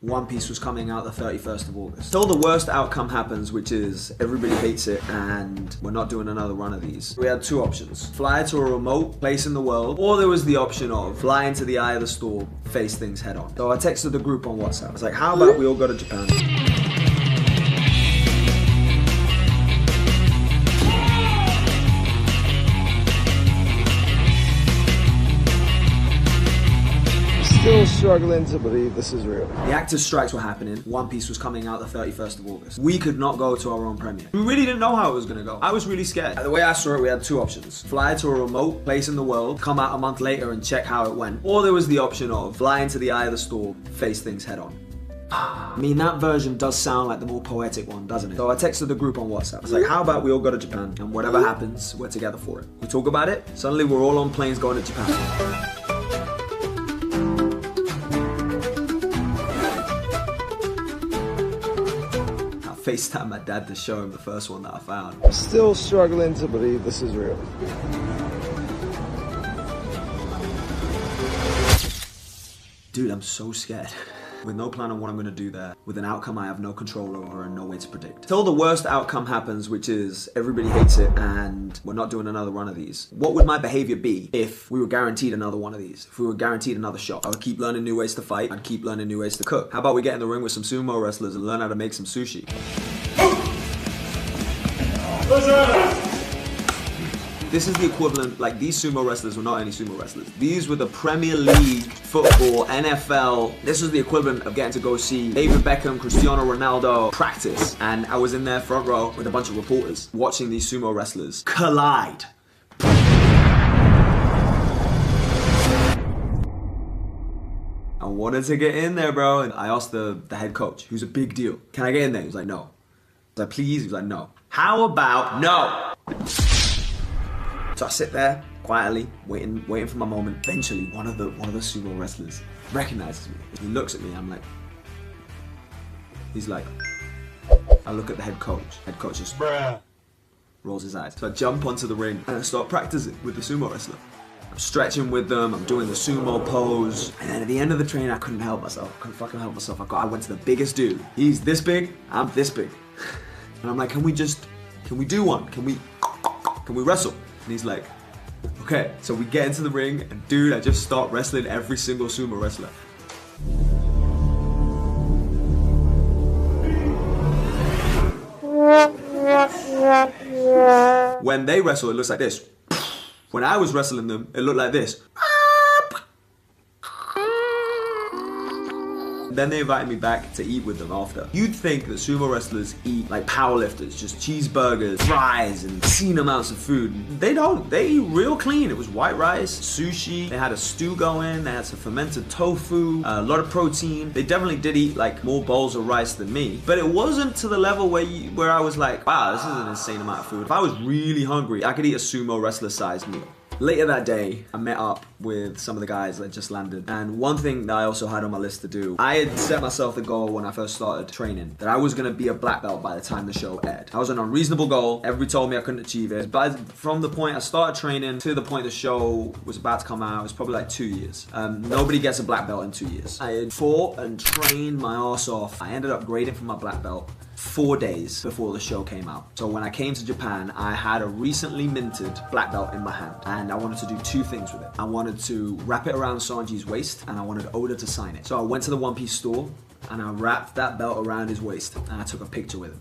One Piece was coming out the 31st of August. Till the worst outcome happens, which is everybody hates it and we're not doing another run of these. We had two options. Fly to a remote place in the world, or there was the option of fly into the eye of the storm, face things head on. So I texted the group on WhatsApp. I was like, how about we all go to Japan? Still struggling to believe this is real. The actors' strikes were happening. One Piece was coming out the 31st of August. We could not go to our own premiere. We really didn't know how it was gonna go. I was really scared. The way I saw it, we had two options. Fly to a remote place in the world, come out a month later and check how it went. Or there was the option of fly into the eye of the storm, face things head on. I mean, that version does sound like the more poetic one, doesn't it? So I texted the group on WhatsApp. I was like, how about we all go to Japan and whatever happens, we're together for it. We talk about it, suddenly we're all on planes going to Japan. FaceTime my dad to show him the first one that I found. Still struggling to believe this is real. Dude, I'm so scared. With no plan on what I'm gonna do there, with an outcome I have no control over and no way to predict. Till the worst outcome happens, which is everybody hates it and we're not doing another run of these. What would my behavior be if we were guaranteed another one of these? If we were guaranteed another shot? I would keep learning new ways to fight, I'd keep learning new ways to cook. How about we get in the ring with some sumo wrestlers and learn how to make some sushi? This is the equivalent, like these sumo wrestlers were not any sumo wrestlers. These were the Premier League, football, NFL. This was the equivalent of getting to go see David Beckham, Cristiano Ronaldo practice. And I was in there front row with a bunch of reporters watching these sumo wrestlers collide. I wanted to get in there, bro. And I asked the head coach, who's a big deal, can I get in there? He was like, no. I was like, please? He was like, no. How about no? So I sit there quietly, waiting for my moment. Eventually, one of the sumo wrestlers recognizes me. He looks at me. I'm like, he's like, I look at the head coach. Head coach just rolls his eyes. So I jump onto the ring and I start practicing with the sumo wrestler. I'm stretching with them. I'm doing the sumo pose. And then at the end of the training, I couldn't help myself. I couldn't fucking help myself. I went to the biggest dude. He's this big. I'm this big. And I'm like, can we do one? Can we wrestle? And he's like, okay. So we get into the ring and dude, I just start wrestling every single sumo wrestler. When they wrestle, it looks like this. When I was wrestling them, it looked like this. Then they invited me back to eat with them after. You'd think that sumo wrestlers eat like powerlifters, just cheeseburgers, fries, and obscene amounts of food. They don't. They eat real clean. It was white rice, sushi. They had a stew going. They had some fermented tofu, a lot of protein. They definitely did eat like more bowls of rice than me. But it wasn't to the level where I was like, wow, this is an insane amount of food. If I was really hungry, I could eat a sumo wrestler-sized meal. Later that day, I met up with some of the guys that just landed. And one thing that I also had on my list to do, I had set myself the goal when I first started training that I was gonna be a black belt by the time the show aired. I was an unreasonable goal. Everybody told me I couldn't achieve it. But from the point I started training to the point the show was about to come out, it was probably like 2 years. Nobody gets a black belt in 2 years. I had fought and trained my ass off. I ended up grading for my black belt 4 days before the show came out. So when I came to Japan, I had a recently minted black belt in my hand. And I wanted to do two things with it. I wanted to wrap it around Sanji's waist and I wanted Oda to sign it. So I went to the One Piece store and I wrapped that belt around his waist and I took a picture with him.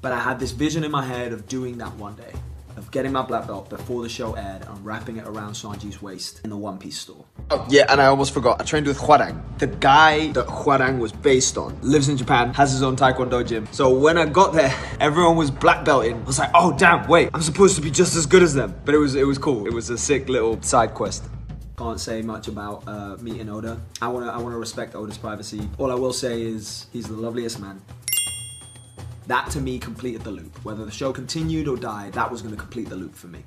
But I had this vision in my head of doing that one day, of getting my black belt before the show aired and wrapping it around Sanji's waist in the One Piece store. Oh yeah, and I almost forgot, I trained with Hwarang. The guy that Hwarang was based on lives in Japan, has his own taekwondo gym. So when I got there, everyone was black belting. I was like, oh damn, wait, I'm supposed to be just as good as them. But it was cool. It was a sick little side quest. Can't say much about meeting Oda. I wanna respect Oda's privacy. All I will say is he's the loveliest man. That to me completed the loop. Whether the show continued or died, that was gonna complete the loop for me.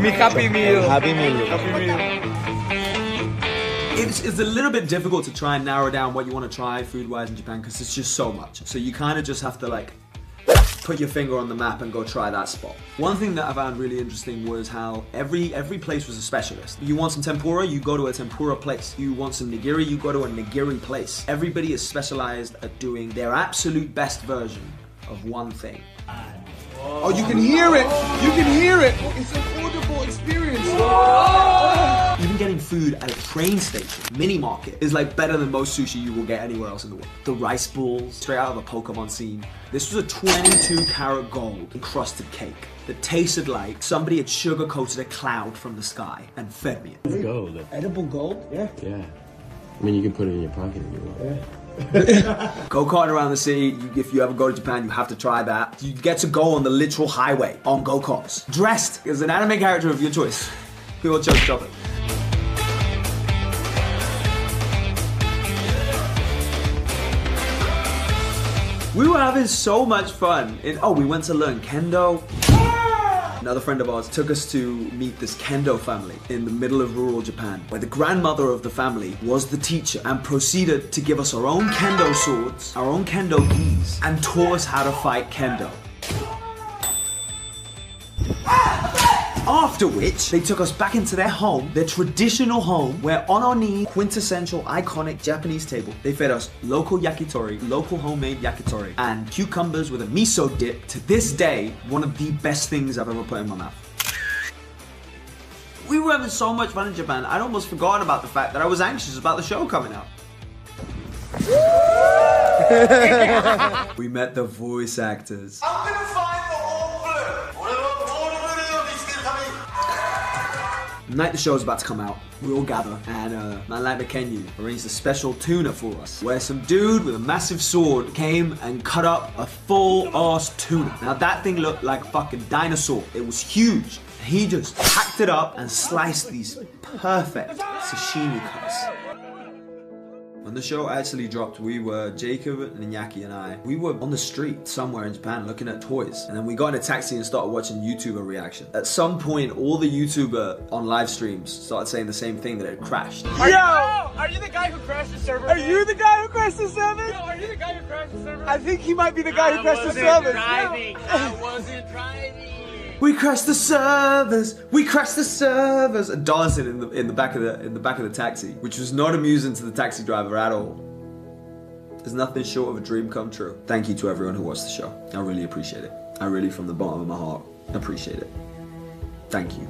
Me happy meal. Happy meal. Happy meal. It's a little bit difficult to try and narrow down what you want to try food-wise in Japan because it's just so much. So you kind of just have to like put your finger on the map and go try that spot. One thing that I found really interesting was how every place was a specialist. You want some tempura, you go to a tempura place. You want some nigiri, you go to a nigiri place. Everybody is specialized at doing their absolute best version of one thing. Oh, you can hear it! You can hear it! It's an audible experience! Even getting food at a train station, mini market, is like better than most sushi you will get anywhere else in the world. The rice balls, straight out of a Pokemon scene. This was a 22 karat gold encrusted cake that tasted like somebody had sugar-coated a cloud from the sky and fed me it. It's gold. Edible gold? Yeah. Yeah. I mean, you can put it in your pocket if you want. Yeah. Go-karting around the city, if you ever go to Japan, you have to try that. You get to go on the literal highway on go-karts, dressed as an anime character of your choice. We all chose chocolate. We were having so much fun. We went to learn kendo. Another friend of ours took us to meet this kendo family in the middle of rural Japan, where the grandmother of the family was the teacher and proceeded to give us our own kendo swords, our own kendo gis, and taught us how to fight kendo. After which, they took us back into their home, their traditional home, where on our knee, quintessential, iconic Japanese table, they fed us local yakitori, local homemade yakitori, and cucumbers with a miso dip. To this day, one of the best things I've ever put in my mouth. We were having so much fun in Japan, I'd almost forgotten about the fact that I was anxious about the show coming out. We met the voice actors. I'm gonna find the whole blue. The night the show was about to come out, we all gather, and man like McKenyu arranged a special tuna for us, where some dude with a massive sword came and cut up a full-ass tuna. Now that thing looked like a fucking dinosaur. It was huge. He just hacked it up and sliced these perfect sashimi cuts. When the show actually dropped, we were, Jacob and Iñaki and I, we were on the street somewhere in Japan looking at toys. And then we got in a taxi and started watching YouTuber reaction. At some point, all the YouTuber on live streams started saying the same thing, that it crashed. Are you the guy who crashed the server? Are you the guy who crashed the server? Yo, are you the guy who crashed the server? I think he might be the guy who crashed the server. I wasn't driving. We crashed the servers. We crashed the servers. And dancing in the back of the taxi, which was not amusing to the taxi driver at all. There's nothing short of a dream come true. Thank you to everyone who watched the show. I really appreciate it. I really, from the bottom of my heart, appreciate it. Thank you.